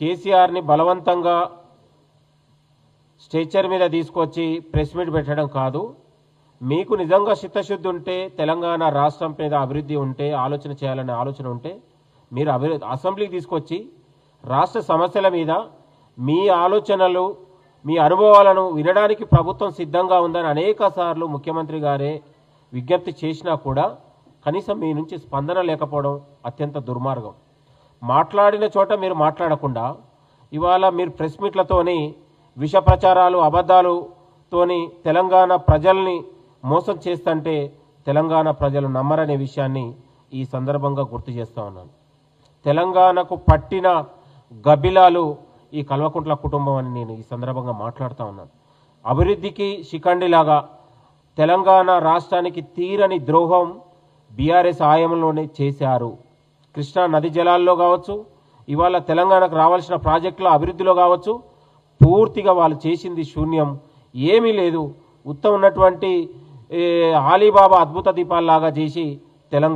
కేసీఆర్ని బలవంతంగా స్ట్రెచర్ మీద తీసుకొచ్చి ప్రెస్ మీట్ పెట్టడం కాదు. మీకు నిజంగా చిత్తశుద్ధి ఉంటే, తెలంగాణ రాష్ట్రం మీద అభివృద్ధి ఉంటే, ఆలోచన చేయాలనే ఆలోచన ఉంటే మీరు అసెంబ్లీకి తీసుకొచ్చి రాష్ట్ర సమస్యల మీద మీ ఆలోచనలు, మీ అనుభవాలను వినడానికి ప్రభుత్వం సిద్ధంగా ఉందని అనేక సార్లు ముఖ్యమంత్రి గారే విజ్ఞప్తి చేసినా కూడా కనీసం మీ నుంచి స్పందన లేకపోవడం అత్యంత దుర్మార్గం. మాట్లాడిన చోట మీరు మాట్లాడకుండా ఇవాళ మీరు ప్రెస్ మీట్లతోని విష ప్రచారాలు, అబద్ధాలతోని తెలంగాణ ప్రజల్ని మోసం చేస్తుంటే తెలంగాణ ప్రజలు నమ్మరనే విషయాన్ని ఈ సందర్భంగా గుర్తు చేస్తూ ఉన్నాను. తెలంగాణకు పట్టిన గబ్బిలాలు ఈ కల్వకుంట్ల కుటుంబం అని నేను ఈ సందర్భంగా మాట్లాడుతూ ఉన్నాను. అభివృద్ధికి శిఖండిలాగా తెలంగాణ రాష్ట్రానికి తీరని ద్రోహం బీఆర్ఎస్ హయాంలోనే చేశారు. కృష్ణా నది జలాల్లో కావచ్చు, ఇవాళ తెలంగాణకు రావాల్సిన ప్రాజెక్టుల అభివృద్ధిలో కావచ్చు, పూర్తిగా వాళ్ళు చేసింది శూన్యం, ఏమీ లేదు. ఉత్తమ ఉన్నటువంటి ఆలీబాబా అద్భుత దీపాల్లాగా చేసి తెలంగాణ